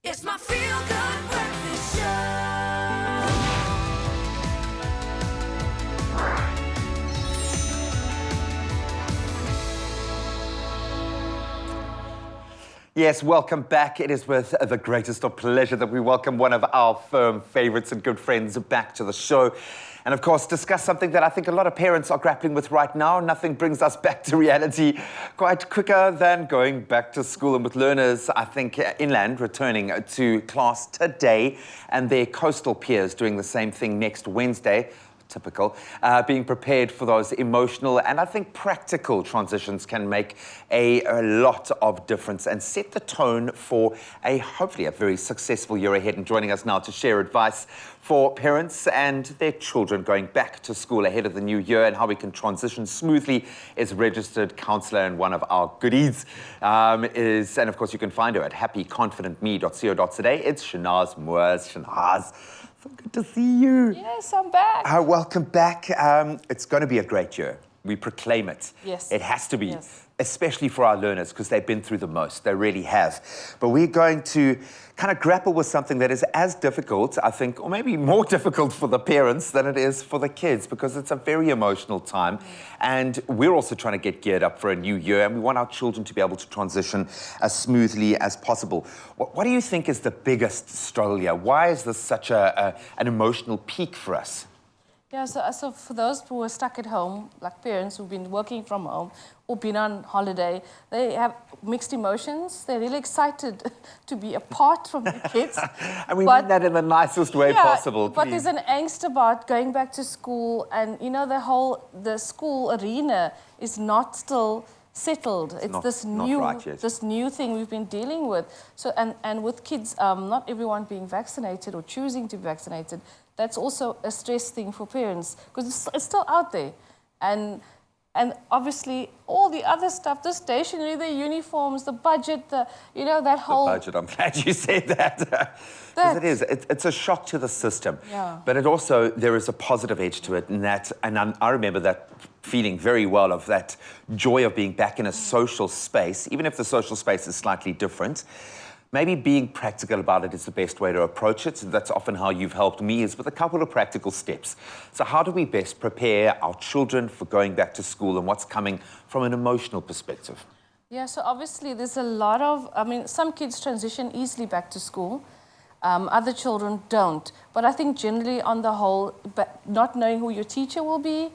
It's my feel-good breakfast show. Yes, welcome back. It is with the greatest of pleasure that we welcome one of our firm favourites and good friends back to the show. And of course, discuss something that I think a lot of parents are grappling with right now. Nothing brings us back to reality quite quicker than going back to school. And with learners, I think, inland returning to class today and their coastal peers doing the same thing next Wednesday. Typical, being prepared for those emotional and I think practical transitions can make a lot of difference and set the tone for hopefully a very successful year ahead. And joining us now to share advice for parents and their children going back to school ahead of the new year and how we can transition smoothly is registered counsellor and one of our goodies. And of course you can find her at happyconfidentme.co.za. It's Shenaaz Moos. Shenaaz, so good to see you. Yes, I'm back. Welcome back. It's going to be a great year. We proclaim it. Yes. It has to be, Yes. especially for our learners, because they've been through the most. They really have. But we're going to kind of grapple with something that is as difficult, I think, or maybe more difficult for the parents than it is for the kids, because it's a very emotional time. And we're also trying to get geared up for a new year, and we want our children to be able to transition as smoothly as possible. What do you think is the biggest struggle here? Why is this such an emotional peak for us? Yeah, so for those who are stuck at home, like parents who've been working from home or been on holiday, they have mixed emotions. They're really excited to be apart from the kids. And we mean that in the nicest way possible, but please. there's an angst about going back to school, and you know the school arena is not still settled. It's this new thing we've been dealing with. So and with kids, not everyone being vaccinated or choosing to be vaccinated, that's also a stress thing for parents because it's still out there, and obviously all the other stuff, the stationery, the uniforms, the budget, that whole budget. I'm glad you said that. Because it's a shock to the system. Yeah. But it also, there is a positive edge to it, and I remember that feeling very well of that joy of being back in a social space, even if the social space is slightly different. Maybe being practical about it is the best way to approach it. That's often how you've helped me, is with a couple of practical steps. So how do we best prepare our children for going back to school and what's coming from an emotional perspective? Yeah, so obviously there's a lot of, some kids transition easily back to school. Other children don't. But I think generally on the whole, not knowing who your teacher will be,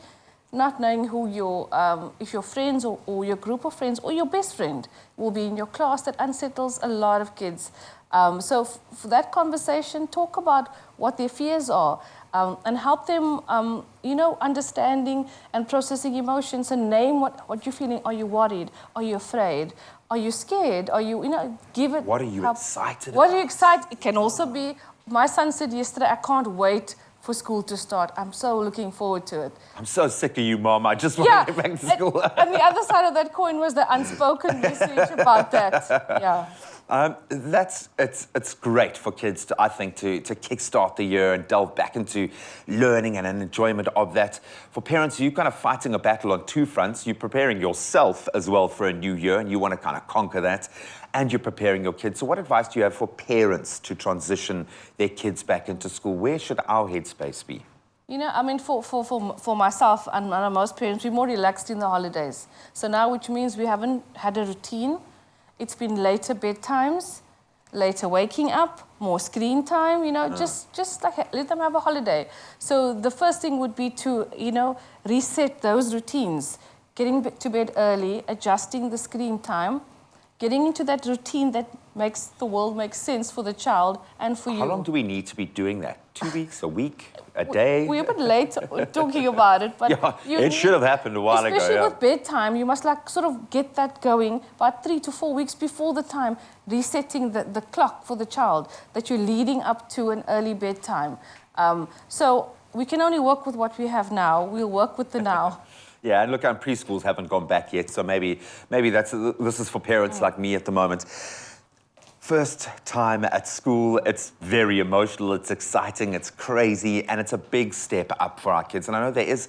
not knowing who if your friends or your group of friends or your best friend will be in your class, that unsettles a lot of kids. So for that conversation, talk about what their fears are and help them, understanding and processing emotions and name what you're feeling. Are you worried? Are you afraid? Are you scared? Are you, give it... What are you excited What about? are you excited? It can also be, my son said yesterday, I can't wait for school to start. I'm so looking forward to it. I'm so sick of you, Mom. I just want to get back to school. And the other side of that coin was the unspoken message about that. Yeah. It's great for kids, I think, to kickstart the year and delve back into learning and an enjoyment of that. For parents, you're kind of fighting a battle on two fronts. You're preparing yourself as well for a new year, and you want to kind of conquer that, and you're preparing your kids. So what advice do you have for parents to transition their kids back into school? Where should our headspace be? For myself and most parents, we're more relaxed in the holidays. So now, which means we haven't had a routine. It's been later bedtimes, later waking up, more screen time, just like let them have a holiday. So the first thing would be to, reset those routines, getting to bed early, adjusting the screen time, getting into that routine that makes the world make sense for the child and for you. How long do we need to be doing that? 2 weeks, a week, a day? We're a bit late talking about it, but it should have happened a while ago. Especially with bedtime, you must sort of get that going about 3 to 4 weeks before the time, resetting the clock for the child that you're leading up to an early bedtime. So we can only work with what we have now. We'll work with the now. Yeah, and look, our preschools haven't gone back yet, so maybe this is for parents like me at the moment. First time at school, it's very emotional, it's exciting, it's crazy, and it's a big step up for our kids. And I know there is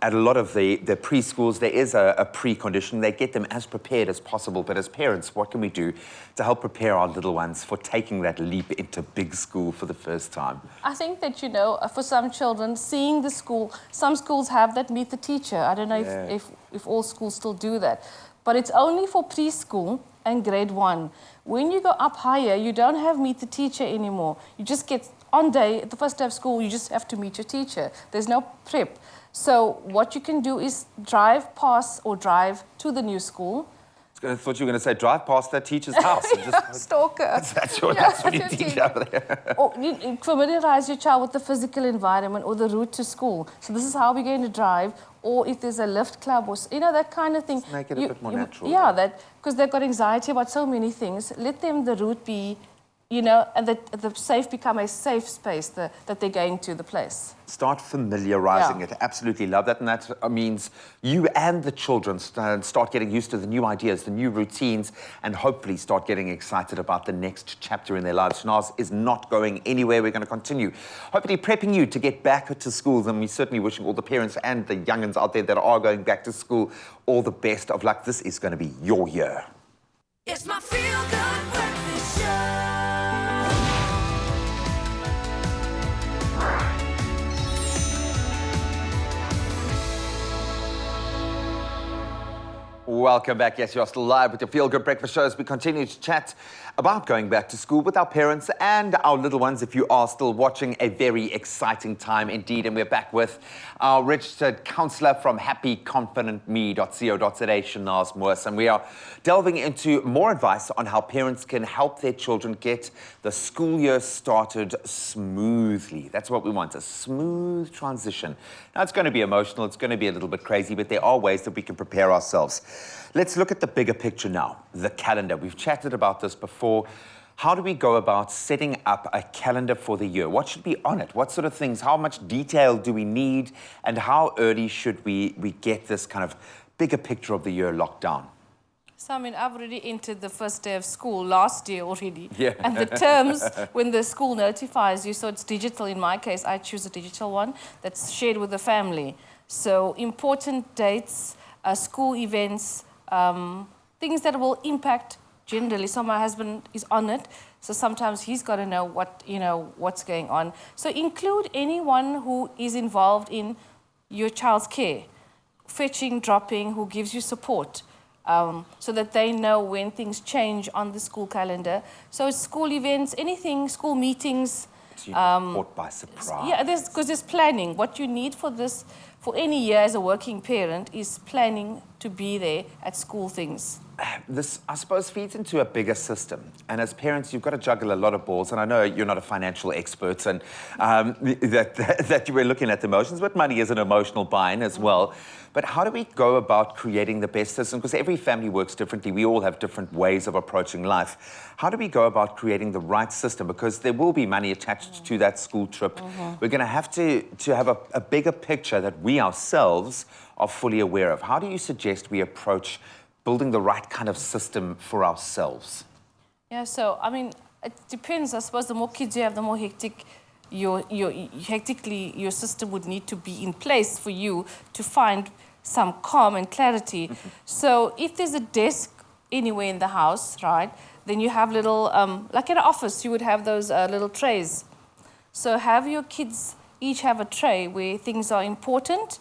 at a lot of the preschools, there is a precondition. They get them as prepared as possible. But as parents, what can we do to help prepare our little ones for taking that leap into big school for the first time? I think that, you know, for some children, seeing the school, some schools have that meet the teacher. I don't know if all schools still do that. But it's only for preschool and grade 1. When you go up higher, you don't have meet the teacher anymore. You just get on day, the first day of school, you just have to meet your teacher. There's no prep. So what you can do is drive past or drive to the new school. I thought you were going to say drive past that teacher's house. And just, Stalker. that's what you teach over there. Or you familiarize your child with the physical environment or the route to school. So this is how we're going to drive. Or if there's a lift club or, you know, that kind of thing. Just make it a bit more natural. Yeah, that because they've got anxiety about so many things. Let them, the route be, you know, and the safe become a safe space that they're going to the place. Start familiarizing it. Absolutely love that. And that means you and the children start getting used to the new ideas, the new routines, and hopefully start getting excited about the next chapter in their lives. Shenaaz is not going anywhere. We're going to continue, hopefully prepping you to get back to schools. And we're certainly wishing all the parents and the young'uns out there that are going back to school all the best of luck. This is going to be your year. It's my feel-good breakfast show. Welcome back. Yes, you're still live with your Feel Good Breakfast Show as we continue to chat about going back to school with our parents and our little ones. If you are still watching, a very exciting time indeed. And we're back with our registered counsellor from happyconfidentme.co.za, Shenaaz Moos. And we are delving into more advice on how parents can help their children get the school year started smoothly. That's what we want, a smooth transition. Now, it's going to be emotional. It's going to be a little bit crazy, but there are ways that we can prepare ourselves. Let's look at the bigger picture now, the calendar. We've chatted about this before. How do we go about setting up a calendar for the year? What should be on it? What sort of things? How much detail do we need? And how early should we get this kind of bigger picture of the year locked down? So, I mean, I've already entered the first day of school last year already. Yeah. And the terms, when the school notifies you, so it's digital. In my case, I choose a digital one that's shared with the family. So important dates, school events, things that will impact generally. So my husband is on it, so sometimes he's got to know what's going on. So include anyone who is involved in your child's care, fetching, dropping, who gives you support, so that they know when things change on the school calendar. So school events, anything, school meetings. So you're caught by surprise. Yeah, because there's planning. What you need for this, for any year as a working parent, is planning to be there at school things. This, I suppose, feeds into a bigger system. And as parents, you've got to juggle a lot of balls. And I know you're not a financial expert and that you were looking at the emotions, but money is an emotional buy-in as well. But how do we go about creating the best system? Because every family works differently. We all have different ways of approaching life. How do we go about creating the right system? Because there will be money attached to that school trip. We're going to have to have a bigger picture that we ourselves are fully aware of. How do you suggest we approach building the right kind of system for ourselves? Yeah, so, I mean, it depends. I suppose the more kids you have, the more hectically your system would need to be in place for you to find some calm and clarity. So if there's a desk anywhere in the house, right, then you have little, like in an office, you would have those little trays. So have your kids each have a tray where things are important.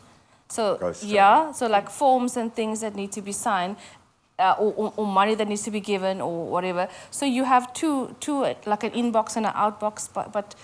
So, yeah, so like forms and things that need to be signed, or money that needs to be given, or whatever. So you have two like an inbox and an outbox, but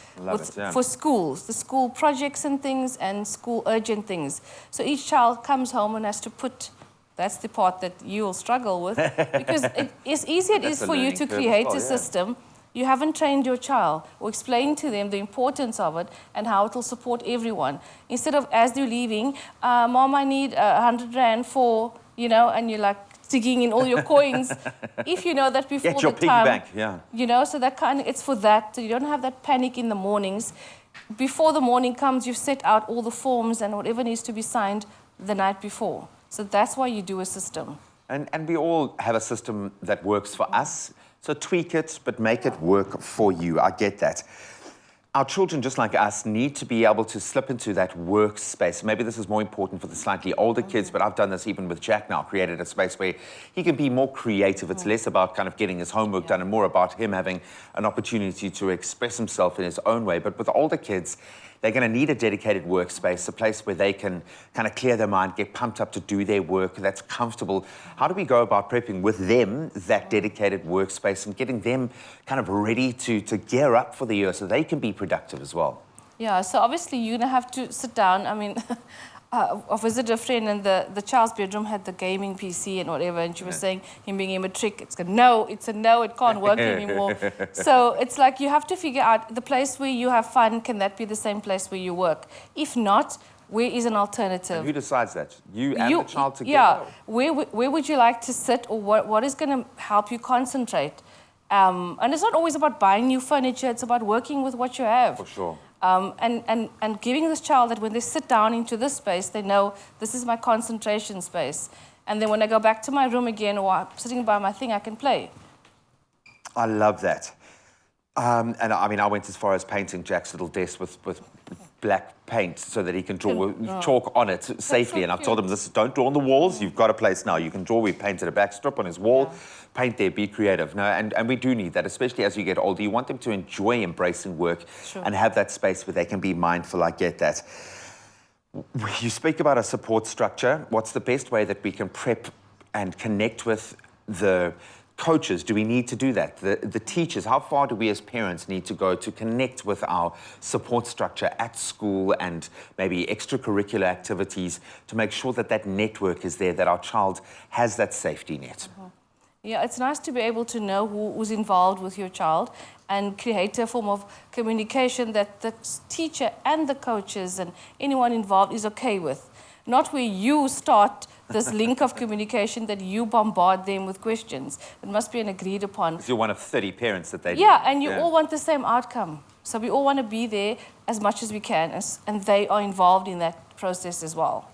for schools, the school projects and things, and school urgent things. So each child comes home and has to put, that's the part that you will struggle with, because as easy it is for you to create a system, you haven't trained your child or explained to them the importance of it and how it will support everyone. Instead of, as they're leaving, Mom, I need 100 Rand for, and you're like digging in all your coins. If you know that before the time, bank, yeah. So that it's for that. So you don't have that panic in the mornings. Before the morning comes, you've set out all the forms and whatever needs to be signed the night before. So that's why you do a system. And we all have a system that works for us. So tweak it, but make it work for you. I get that. our children, just like us, need to be able to slip into that workspace. Maybe this is more important for the slightly older kids, but I've done this even with Jack now, created a space where he can be more creative. It's less about kind of getting his homework done and more about him having an opportunity to express himself in his own way. But with older kids, they're going to need a dedicated workspace, a place where they can kind of clear their mind, get pumped up to do their work that's comfortable. How do we go about prepping with them that dedicated workspace and getting them kind of ready to gear up for the year so they can be productive as well? Yeah, so obviously you're going to have to sit down. I mean, I visited a friend and the child's bedroom had the gaming PC and whatever, and she was saying him being a trick. It's a no, it can't work anymore. So it's like you have to figure out the place where you have fun, can that be the same place where you work? If not, where is an alternative? And who decides that? You and the child together? Yeah, where would you like to sit, or what is going to help you concentrate? And it's not always about buying new furniture, it's about working with what you have. For sure. And giving this child that when they sit down into this space, they know this is my concentration space. And then when I go back to my room again or I'm sitting by my thing, I can play. I love that. And I mean, I went as far as painting Jack's little desk with black paint so that he can draw chalk on it safely. So and I've told him, this, don't draw on the walls. You've got a place now. You can draw. We've painted a back strip on his wall. Paint there, be creative. No, and we do need that, especially as you get older. You want them to enjoy embracing work and have that space where they can be mindful. I get that. You speak about a support structure. What's the best way that we can prep and connect with the coaches? Do we need to do that? The teachers, how far do we as parents need to go to connect with our support structure at school and maybe extracurricular activities to make sure that that network is there, that our child has that safety net? Yeah, it's nice to be able to know who's involved with your child and create a form of communication that the teacher and the coaches and anyone involved is okay with. Not where you start this link of communication that you bombard them with questions. It must be an agreed upon. Because you're one of 30 parents that they and you all want the same outcome. So we all want to be there as much as we can, and they are involved in that process as well.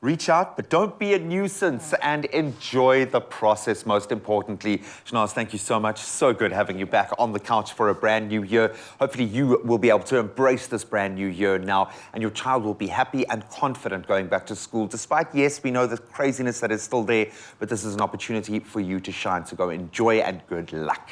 Reach out, but don't be a nuisance and enjoy the process, most importantly. Shenaaz, thank you so much. So good having you back on the couch for a brand new year. Hopefully you will be able to embrace this brand new year now, and your child will be happy and confident going back to school. Despite, yes, we know the craziness that is still there, but this is an opportunity for you to shine. So go enjoy and good luck.